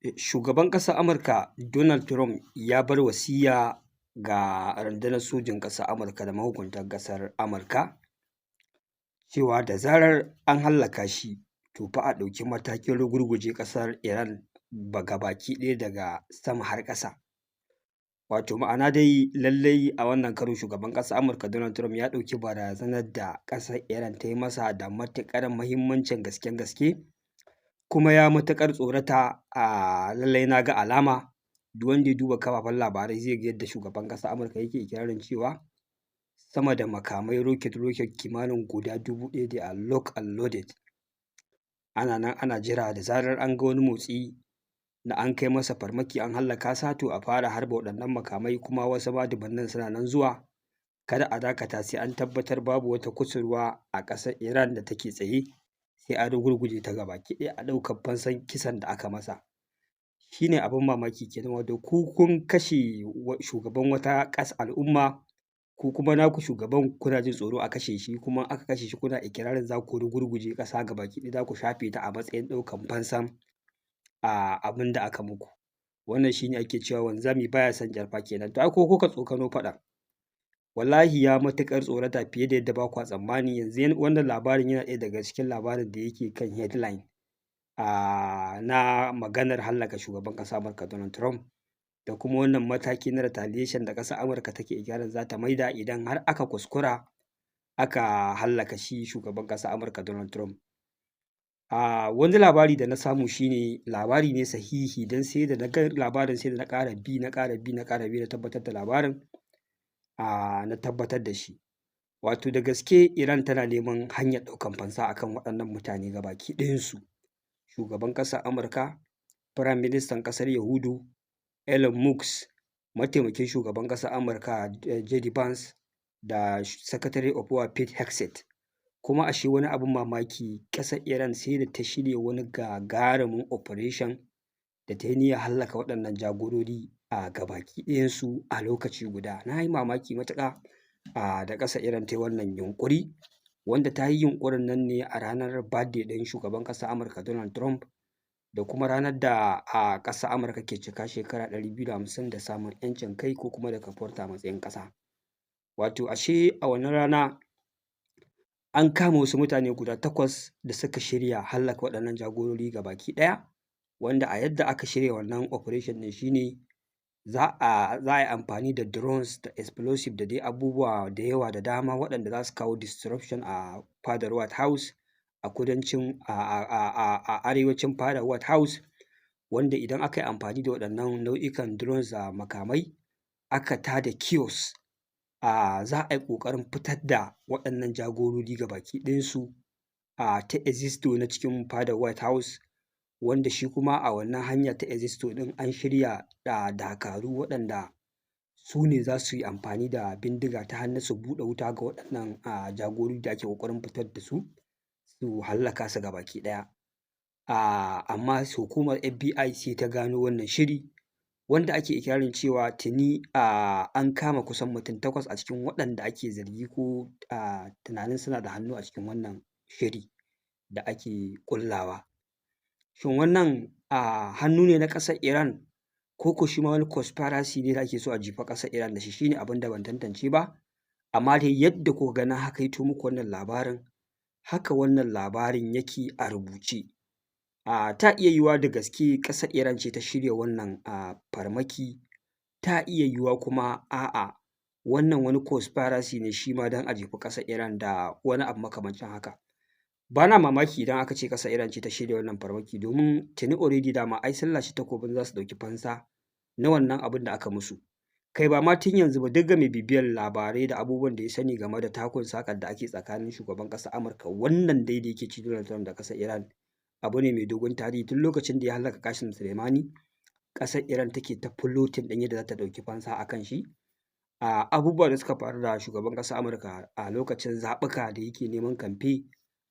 Shugaban ƙasar Amurka Donald Trump ya bar wasiya ga rundunar sojin ƙasar Amurka da mahukuntan ƙasar Amurka cewa da zarar an hallaka shi to fa a ɗauki matakin rugurguje ƙasar Iran gabaki ɗaya daga sama har ƙasa. Wato ma'ana dai lallai a wannan karo shugaban ƙasar Amurka Donald Trump ya ɗauki barazanar da ƙasar Iran ta yi masa da matuƙar muhimmancin gasken gaske, kuma ya matuƙar tsorata. Lallai na ga alama duk wanda ya duba kafafen labarai zai ga yadda shugaban ƙasar Amurka yake ikirarin cewa sama da makamai rocket kimanin guda 1000 they are locked and loaded. Ana nan ana jira da zarar an ga wani motsi na an kai masa farmaki an hallaka sa to a fara harba waɗannan makamai, kuma wasu ma dubannin suna nan zuwa. Kada a dakata sai an tabbatar babu wata kusurwa a ƙasar Iran da take tsaye, sai an rugurguje ta gabaki ɗaya a ɗaukan fansan kisan da aka masa. Shi ne abin mamaki kenan, wato ku kun kashe shugaban wata al'umma, ku kuma naku shugaban kuna jin tsoro a kashe shi, kuma aka kashe shi kuna ikirarin za ku rugurguje ƙasa gabaki ɗaya za ku shafe ta a matsayin ɗaukan fansan abin da aka muku. Wannan shi ne ake cewa wanzami ba ya son jarfa kenan. To ai ko kuka tsokano faɗan. Wallahi ya matuƙar tsorata fiye da yadda ba kwa tsammani. Yanzu wannan labarin yana ɗaya daga cikin labarin da yake kan headline na maganar hallaka shugaban ƙasar Amurka Donald Trump, da kuma wannan mataki na retaliation da ƙasar Amurka take ikirarin za ta maida idan har aka kuskura aka hallaka shi shugaban ƙasar Amurka Donald Trump. Wani labari da na samu shi ne labari ne sahihi, don sai da na ga labarin sai da na ƙara bi na tabbatar da labarin, na tabbatar da shi. Wato da gaske Iran tana neman hanyar ɗaukan fansa akan waɗannan mutane gabaki ɗayansu. Shugaban ƙasar Amurka, Firayim Ministan ƙasar Yahudu Elon Musk, mataimakin shugaban ƙasar Amurka JD Vance, da Secretary of War Pete Hegseth. Kuma ashe wani abin mamaki, ƙasar Iran sai da ta shirya wani gagarumin operation da ta yi niyyar hallaka waɗannan jagorori gabaki ɗayansu a lokaci guda. Na yi mamaki matuƙa da ƙasar Iran ta yi wannan yunƙuri, wanda ta yi yunƙurin nan ne a ranar birthday ɗin shugaban ƙasar Amurka Donald Trump, da kuma ranar da ƙasar Amurka ke cika shekara 250 da samun 'yancin kai ko kuma da kafuwarta a matsayin ƙasa. Wato ashe a wannan rana an kama wasu mutane guda 8 da suka shirya hallaka waɗannan jagorori gabaki ɗaya, wanda a yadda aka shirya wannan operation ɗin shi ne za a yi amfani da drones da explosive da dai abubuwa da yawa da dama waɗanda za su kawo disruption a fadar White House a arewacin fadar White House, wanda idan aka yi amfani da waɗannan nau'ikan drones da makamai aka tada chaos, za a yi ƙoƙarin fitar da waɗannan jagorori gabaki ɗayansu ta existo na cikin fadar White House, wanda shi kuma a wannan hanya ta existo ɗin an shirya dakaru waɗanda su ne za su yi amfani da bindiga ta hannu su buɗe wuta ga waɗannan jagorori da ake ƙoƙarin fitar da su hallaka su gabaki ɗaya. Amma hukumar FBI sai ta gano wannan shiri, wanda ake ikirarin cewa tuni an kama kusan mutum 8 a cikin waɗanda ake zargi ko tunanin suna da hannu a cikin wannan shiri da ake ƙullawa. Shin wannan hannu ne na ƙasar Iran, ko ko shi ma wani conspiracy ne da ake so a jefi ƙasar Iran da shi? Shi ne abin da ban tantance ba, amma dai yadda kuka ga na hakaito muku wannan labarin, haka wannan labarin yake a rubuce. Ta iya yiwuwa da gaske ƙasar Iran ce ta shirya wannan farmaki, ta iya yiwuwa kuma a'a wannan wani conspiracy ne shi ma don a jefi ƙasar Iran da wani abu makamancin haka. Ba na mamaki idan aka ce ƙasar Iran ce ta shirya wannan farmaki, domin tuni already dama ai sun lashe takobin za su ɗauki fansa na wannan abin da aka musu. Kai ba ma tun yanzu ba, duk ga mai bibiyar labarai da abubuwan da ya sani game da takun saƙar da ake tsakanin shugaban ƙasar Amurka wannan dai da yake ci Donald Trump da ƙasar Iran, abu ne mai dogon tarihi. Tun lokacin da ya hallaka Qasem Soleimani, ƙasar Iran take ta plotting ɗin yadda za ta ɗauki fansa a kan shi. Abubuwa da suka faru da shugaban ƙasar Amurka a lokacin zaɓuka da yake neman kamfe,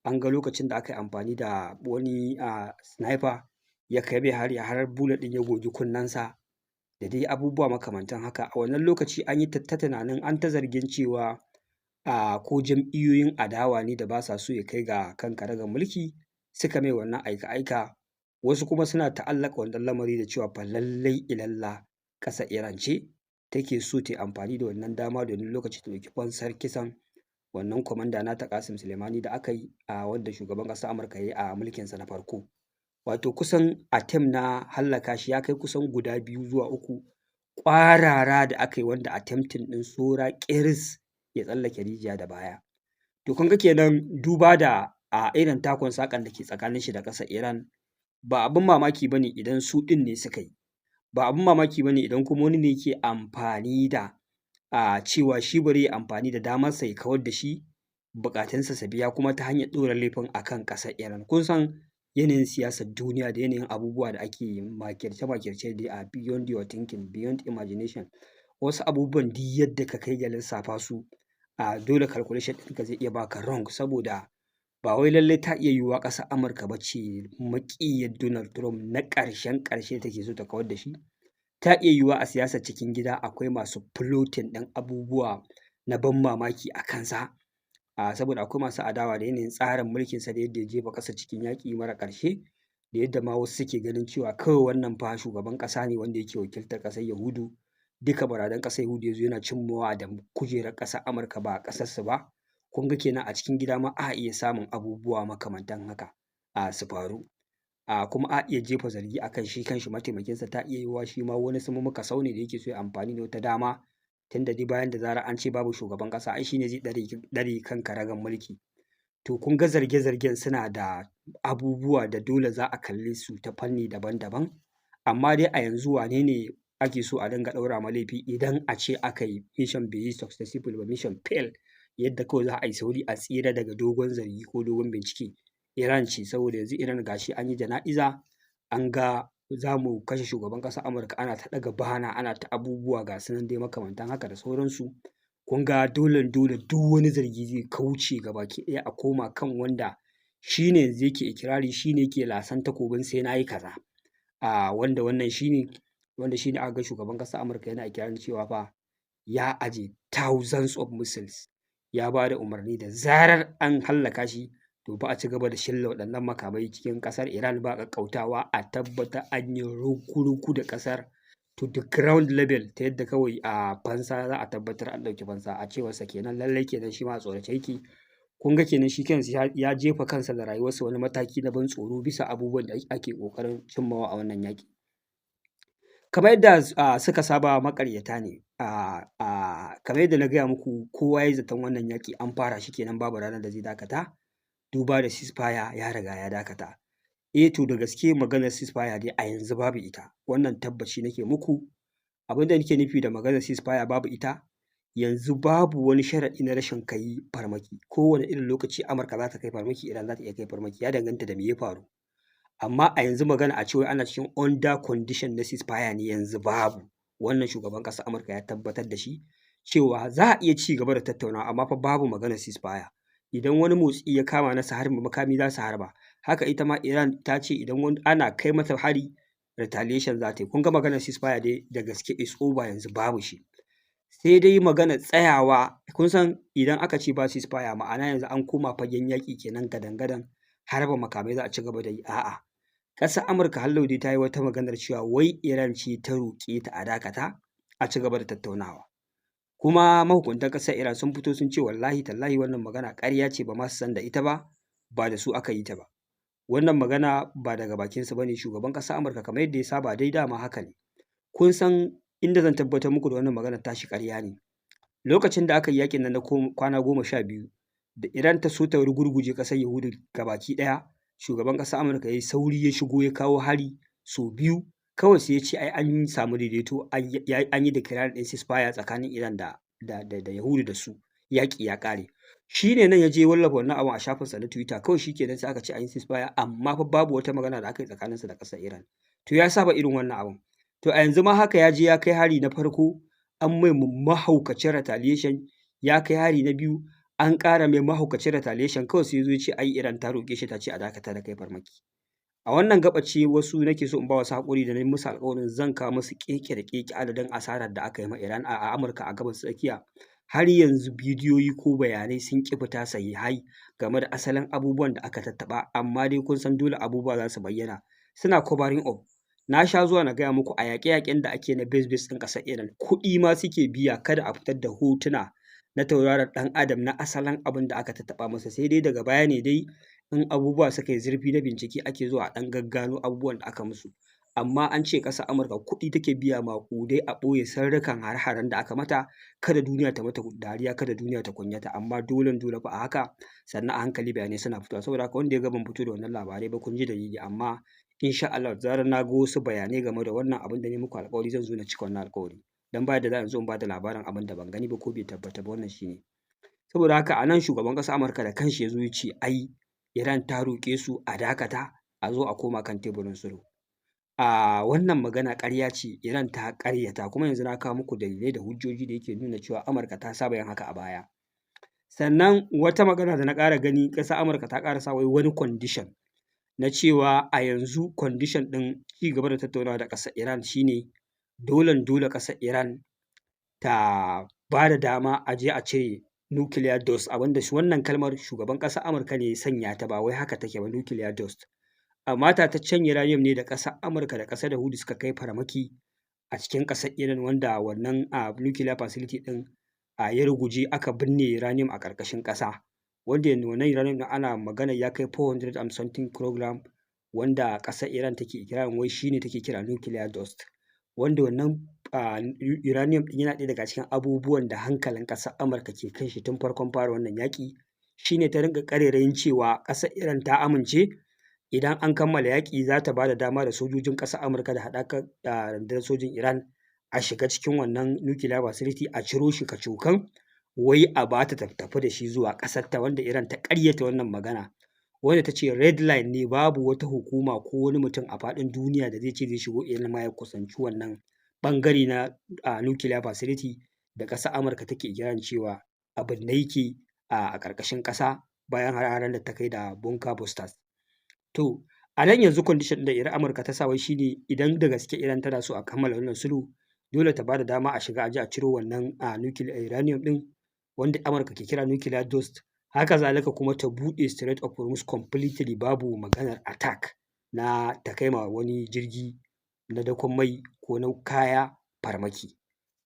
an ga lokacin da aka yi amfani da wani sniper ya kai mai hari har bullet ɗin ya gogi kunnensa, da dai abubuwa makamantan haka. A wannan lokaci an yi ta tunanin, an ta zargin cewa ko jam'iyyoyin adawa ne da ba sa so ya kai ga kan karagar mulki suka mai wannan aika-aika, wasu kuma suna ta'allaka wannan lamari da cewa fa lallai ilalla ƙasar Iran ce take so ta yi amfani da wannan dama domin lokaci ta ɗauki fansar kisan wannan kwamanda nata Ƙasim Suleimani da aka yi a wanda shugaban ƙasar Amurka ya yi a mulkinsa na farko. Wato kusan attempt na hallaka shi ya kai kusan guda 2 zuwa 3 ƙwarara da aka yi wanda attempting ɗin saura ƙiris ya tsallake rijiya da baya. To kun ga kenan duba da irin takun saƙan da ke tsakanin shi da ƙasar Iran ba abin mamaki ba ne idan su ɗin ne suka yi, ba abin mamaki ba ne idan kuma wani ne yake amfani da cewa shi bari ya amfani da damarsa ya kawar da shi buƙatunsa su biya kuma ta hanyar ɗora laifin a kan ƙasar Iran. Kun san yanayin siyasar duniya da yanayin abubuwa da ake makirce-makirce dai a beyond your thinking, beyond imagination. Wasu abubuwan duk yadda ka kai ga lissafa su dole calculation ɗinka zai iya baka wrong saboda ba wai lallai ta iya yiwuwa ƙasar Amurka ba ce maƙiyar Donald Trump na ƙarshen ƙarshe take so ta kawar da shi. Ta iya yiwuwa a siyasar cikin gida akwai masu plotting ɗin abubuwa na ban mamaki a kansa. Saboda akwai masu adawa da yanayin tsarin mulkinsa da yadda ya jefa ƙasar cikin yaƙi mara ƙarshe da yadda ma wasu suke ganin cewa kawai wannan fa shugaban ƙasa ne wanda yake wakiltar ƙasar Yahudu. Duka baradan ƙasar Yahudu ya zo yana cimmawa da kujerar ƙasar Amurka ba a ƙasarsu ba. Kun ga kenan a cikin gida ma a iya samun abubuwa makamantan haka su faru. Kuma a iya jefa zargi a kan shi kanshi mataimakinsa ta iya yiwuwa shi ma wani muka sau ne da yake so ya amfani da wata dama tunda dai bayan da zarar an ce babu shugaban ƙasa ai shi ne zai ɗare kan karagar mulki. To kun ga zarge-zargen suna da abubuwa da dole za a kalle su ta fanni daban-daban. Amma dai a yanzu wane ne ake so a dinga ɗaura ma laifi idan a ce aka yi mission bai yi successful ba, mission fail, yadda kawai za a yi sauri a tsira daga dogon zargi ko dogon bincike. Iran ce saboda yanzu Iran gashi an yi jana'iza an ga za mu kashe shugaban ƙasar Amurka ana ta ɗaga bana ana ta abubuwa ga su nan dai makamantan haka da sauransu. Kun ga dole duk wani zargi zai kauce gabaki ɗaya a koma kan wanda shi ne yanzu yake ikirari shi ne yake lasan takobin sai na yi kaza. Wanda wannan shi ne aka ga shugaban ƙasar Amurka yana ikirarin cewa fa ya aje thousands of missiles ya ba da umarni da zarar an hallaka shi to fa a ci gaba da shilla waɗannan makamai cikin ƙasar Iran ba ƙaƙƙautawa a tabbata an yi ruku-ruku da ƙasar to the ground level ta yadda kawai a fansa za a tabbatar an ɗauki fansa a cewarsa kenan lallai kenan shi ma a tsorace yake. Kun ga kenan shi kansa ya jefa kansa da rayuwarsa wani mataki na ban tsoro bisa abubuwan da ake ƙoƙarin cimmawa a wannan yaƙi. Kamar yadda suka saba maƙaryata ne, kamar yadda na gaya muku kowa ya yi zaton wannan yaƙi an fara shi kenan babu ranar da zai dakata. Duba da ceasefire ya riga ya dakata. To da gaske maganar ceasefire dai a yanzu babu ita, wannan tabbaci nake muku. Abin da nake nufi da maganar ceasefire babu ita, yanzu babu wani sharaɗi na rashin kai farmaki. Kowane irin lokaci Amurka za ta kai farmaki, Iran za ta iya kai farmaki, ya danganta da me ya faru. Amma a yanzu magana a ce wai ana cikin under condition na ceasefire ne yanzu babu. Wannan shugaban ƙasar Amurka ya tabbatar da shi cewa za a iya ci gaba da tattaunawa amma fa babu maganar ceasefire. Idan wani motsi ya kama na su harba makami za su harba. Haka ita ma Iran ta ce idan ana kai mata hari retaliation za ta yi. Kun ga maganar ceasefire dai da gaske is over yanzu babu shi. Sai dai maganar tsayawa, kun san idan aka ce ba ceasefire ma'ana yanzu an koma fagen yaƙi kenan gadan-gadan harba makamai za a ci gaba da yi. A'a, ƙasar Amurka hallau dai ta yi wata maganar cewa wai Iran ce ta roƙe ta a dakata a ci gaba da tattaunawa. Kuma mahukuntan ƙasar Iran sun fito sun ce wallahi tallahi wannan magana ƙarya ce ba ma su san da ita ba, ba da su aka yi ta ba. Wannan magana ba daga bakinsu ba ne, shugaban ƙasar Amurka kamar yadda ya saba dai dama haka ne. Kun san inda zan tabbatar muku da wannan magana tashi ƙarya ne. Lokacin da aka yi yaƙin nan na kwana 12 da Iran ta so ta rugurguje ƙasar Yahudu gabaki ɗaya, shugaban ƙasar Amurka ya yi sauri ya shigo ya kawo hari sau 2. Kawai sai ya ce ai an samu daidaito an yi declaring ɗin ceasefire tsakanin Iran da Yahudu da su, yaƙi ya ƙare. Shi ne nan ya je wallafa wannan abun a shafinsa na Twitter, kawai shi kenan sai aka ce an yi ceasefire amma fa babu wata magana da aka yi tsakaninsa da ƙasar Iran. To ya saba irin wannan abun. To a yanzu ma haka ya je ya kai hari na farko an mai mahaukacin retaliation, ya kai hari na biyu an ƙara mai mahaukacin retaliation, kawai sai ya zo ya ce ai Iran ta roƙe shi ta ce a dakata da kai farmaki. A wannan gaɓace wasu nake so in ba wasu haƙuri da na yi musu alƙawarin zan kawo musu ƙeƙe da ƙeƙe adadin asarar da aka yi ma Iran a Amurka a gabas tsakiya. Har yanzu bidiyoyi ko bayanai sun ƙi fita sahihai game da asalin abubuwan da aka tattaɓa, amma dai kun san dole abubuwa za su bayyana. suna covering up. Na sha zuwa na gaya muku a yaƙe-yaƙen da ake na base ɗin ƙasar Iran kuɗi ma suke biya kada a fitar da hotuna na tauraron ɗan adam na asalin abin da aka tattaɓa masa, sai dai daga baya ne dai in abubuwa suka yi zurfi na bincike ake zuwa a ɗan gaggano abubuwan da aka musu. Amma an ce ƙasar Amurka kuɗi take biya maƙudai a ɓoye sirrikan hare-haren da aka mata kada duniya ta mata dariya, kada duniya ta kunyata, amma dole fa a haka sannan a hankali bayanai suna fitowa. Saboda haka wanda ya ga ban fito da wannan labarai ba kun ji dalili, amma insha Allah da zarar na ga wasu bayanai game da wannan abin da na yi muku alƙawari zan zo na cika wannan alƙawari. Dan ba yadda za a yi in zo in ba da labarin abin da ban gani ba ko bai tabbata ba, wannan shi ne. Saboda haka a nan shugaban ƙasar Amurka da kanshi ya zo ya ce ai Iran ta roƙe su a dakata a zo a koma kan teburin sulhu. Wannan magana ƙarya ce, Iran ta ƙaryata, kuma yanzu na kawo muku dalilai da hujjoji da yake nuna cewa Amurka ta saba yin haka a baya. Sannan wata magana da na ƙara gani, ƙasar Amurka ta ƙara sa wai wani condition na cewa a yanzu condition ɗin ci gaba da tattaunawa da ƙasar Iran shi ne dole ƙasar Iran ta ba da dama a je a cire nuclear dust, abinda wannan kalmar shugaban ƙasar Amurka ne ya sanya ta, ba wai haka take ba nuclear dust. Amma tataccen uranium ne da ƙasar Amurka da ƙasar Yahudu suka kai farmaki a cikin ƙasar Iran, wanda wannan nuclear facility ɗin ya ruguje aka binne uranium a ƙarƙashin ƙasa, wanda wannan uranium ɗin ana magana ya kai 400 and something kilogram, wanda ƙasar Iran take ikirarin wai shi ne take kira nuclear dust, wanda wannan uranium ɗin yana ɗaya daga cikin abubuwan da hankalin ƙasar Amurka ke kan shi tun farkon fara wannan yaƙi. Shi ne ta rinƙa ƙarairayin cewa ƙasar Iran ta amince idan an kammala yaƙi za ta ba da dama da sojojin ƙasar Amurka da haɗakar rundunar sojin Iran a shiga cikin wannan nuclear facility a ciro shi kacokan, wai a ba ta tafi da shi zuwa ƙasarta, wanda Iran ta ƙaryata wannan magana, wanda ta ce red line ne, babu wata hukuma ko wani mutum a faɗin duniya da zai ce zai shigo Iran ma ya kusanci wannan ɓangare na nuclear facility da ƙasar Amurka take ikirarin cewa abin da yake a ƙarƙashin ƙasa bayan hare-haren da ta kai da bunker busters. To a nan yanzu condition da Amurka ta sa wai shi ne idan da gaske Iran tana so a kammala wannan sulhu dole ta ba da dama a shiga a je a ciro wannan nuclear uranium ɗin wanda Amurka ke kira nuclear dust. Haka zalika kuma ta buɗe Strait of Hormuz completely, babu maganar attack na ta kai ma wani jirgi na dakon mai ko na kaya farmaki.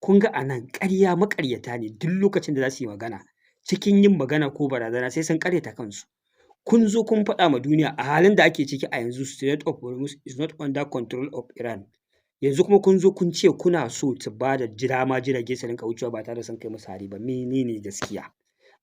Kun ga a nan ƙarya maƙaryata ne, duk lokacin da za su yi magana cikin yin magana ko barazana sai sun ƙaryata kansu. Kun zo kun faɗa ma duniya a halin da ake ciki a yanzu Strait of Hormuz is not under control of Iran. Yanzu kuma kun zo kun ce kuna so su ba da dama jirage su rinƙa wucewa ba tare da sun kai musu hari ba. Menene gaskiya?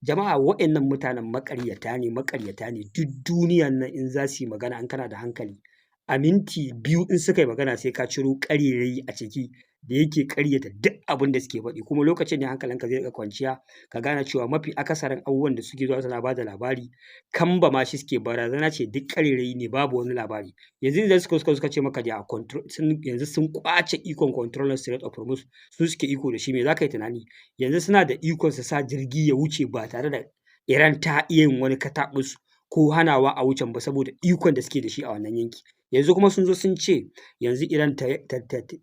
Jama'a waɗannan mutanen maƙaryata ne duk duniyan nan in za su yi magana in kana da hankali a minti 2 in suka yi magana sai ka ciro ƙarairayi a ciki da yake ƙaryata duk abin da suke faɗi, kuma lokacin ne hankalinka zai riƙa kwanciya ka gane cewa mafi akasarin abubuwan da suke zuwa suna ba da labari kamba ma shi suke, barazana ce, duk ƙarairayi ne, babu wani labari. Yanzu idan suka ce maka da yanzu sun ƙwace ikon control na Strait of Hormuz, su suke iko da shi, me za ka yi tunani? Yanzu suna da ikon su sa jirgi ya wuce ba tare da Iran ta iya yin wani kataɓus ko hanawa a wucen ba saboda ikon da suke da shi a wannan yanki. Yanzu kuma sun zo sun ce yanzu Iran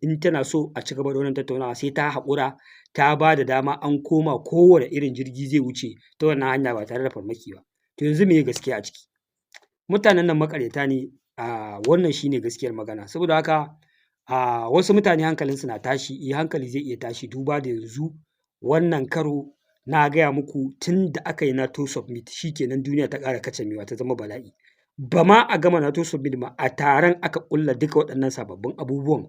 in tana so a ci gaba da wannan tattaunawa sai ta haƙura ta ba da dama an koma kowane irin jirgi zai wuce ta wannan hanya ba tare da farmaki ba. To yanzu me ye gaskiya a ciki? Mutanen nan maƙaryata ne, wannan shi ne gaskiyar magana. Saboda haka wasu mutane hankalinsu na tashi, hankali zai iya tashi duba da yanzu wannan karo na gaya muku tun da aka yi NATO summit shi kenan duniya ta ƙara kacamewa ta zama bala'i. Ba ma a gama NATO summit ma a taron aka ƙulla duka waɗannan sababbin abubuwan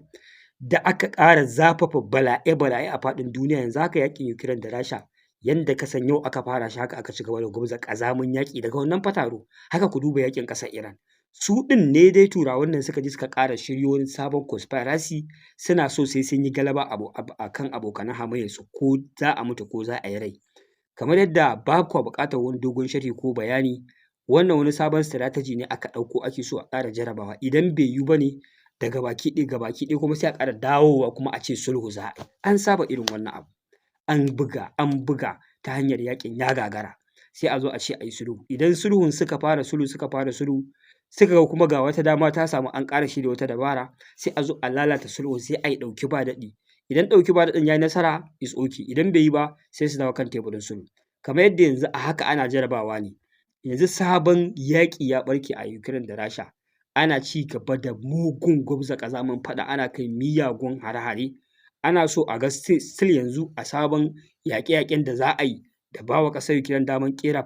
da aka ƙara zafafa bala'e a faɗin duniya. Yanzu haka yaƙin Ukraine da Rasha yanda ka san yau aka fara shi haka aka ci gaba da gwabza ƙazamin yaƙi daga wannan fa taro. Haka ku duba yaƙin ƙasar Iran. Su ɗin ne dai Turawan nan suka je suka ƙara shiryo wani sabon conspiracy, suna so sai sun yi galaba a kan abokanan hamayyarsu ko za a mutu ko za a yi rai. Kamar yadda ba kwa buƙatar wani dogon sharhi ko bayani, wannan wani sabon strategy ne aka ɗauko ake so a ƙara jarabawa, idan bai yiwu ba ne daga baki ɗaya kuma sai a ƙara dawowa kuma a ce sulhu za a yi. An saba irin wannan abu, an buga ta hanyar yaƙin ya gagara sai a zo a ce a yi sulhu. Idan sulhun suka fara sulhu suka ga kuma ga wata dama ta samu an ƙara shirya wata dabara sai a zo a lalata sulhu sai a yi ɗauki ba daɗi. Idan ɗauki ba daɗin ya yi nasara is okay, idan bai yi ba sai su dawo kan teburin sulhu. Kamar yadda yanzu a haka ana jarabawa ne. Yanzu sabon yaƙi ya ɓarke a Ukraine da Rasha. ana ci gaba da mugun gwabza ƙazamin faɗa, ana kai miyagun hare-hare, ana so a ga still yanzu a sabon yaƙe-yaƙen da za a yi da ba wa ƙasar Ukraine daman ƙera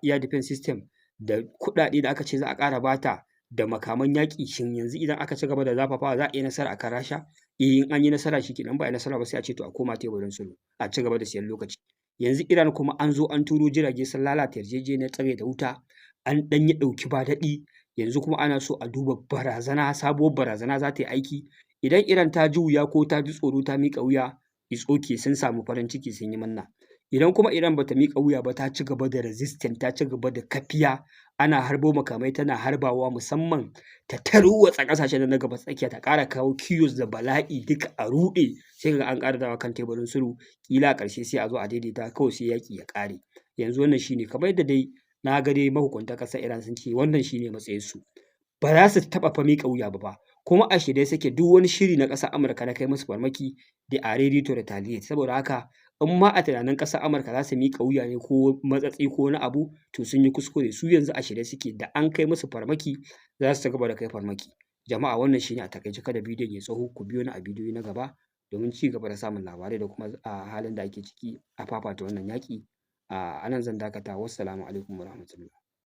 air defense system da kuɗaɗe da aka ce za a ƙara ba ta da makaman yaƙi, shin yanzu idan aka ci gaba da zafafawa za a iya nasara a kan Rasha? In an yi nasara shi kenan, in ba a yi nasara ba sai a ce to a koma teburin sulhu, a ci gaba da siyan lokaci. Yanzu Iran kuma an zo an turo jirage sun lalata yarjejeniyar tsagaita wuta, an ɗan yi ɗauki ba daɗi, yanzu kuma ana so a duba barazana, sabuwar barazana za ta yi aiki. Idan Iran ta ji wuya ko ta ji tsoro ta miƙa wuya, it's okay, sun samu farin ciki sun yi murna. Idan kuma Iran ba ta miƙa wuya ba, ta ci gaba da resistant, ta ci gaba da kafiya, ana harbo makamai tana harbawa, musamman ta tarwatsa ƙasashen na gabas tsakiya, ta ƙara kawo chaos da bala'i duka a ruɗe, sai kaga an ƙara dawowa kan teburin sulhu, ƙila a ƙarshe sai a zo a daidaita kawai sai yaƙi ya ƙare. Yanzu wannan shi ne, kamar yadda dai na ga dai mahukuntan ƙasar Iran sun ce wannan shi ne matsayinsu, ba za su taɓa fa miƙa wuya ba fa, kuma a shirye suke duk wani shiri na ƙasar Amurka na kai musu farmaki, they are ready to retaliate. Saboda haka in ma a tunanin ƙasar Amurka za su miƙa wuya ne ko matsatsi ko wani abu, to sun yi kuskure, su yanzu a shirye suke da an kai musu farmaki za su ci gaba da kai farmaki. Jama'a wannan shi ne a taƙaice, kada bidiyon ya tsawo, ku biyo ni a bidiyo na gaba domin ci gaba da samun labarai da kuma halin da ake ciki a fafata wannan yaƙi. A nan zan dakata, wassalamu alaikum warahmatullahi.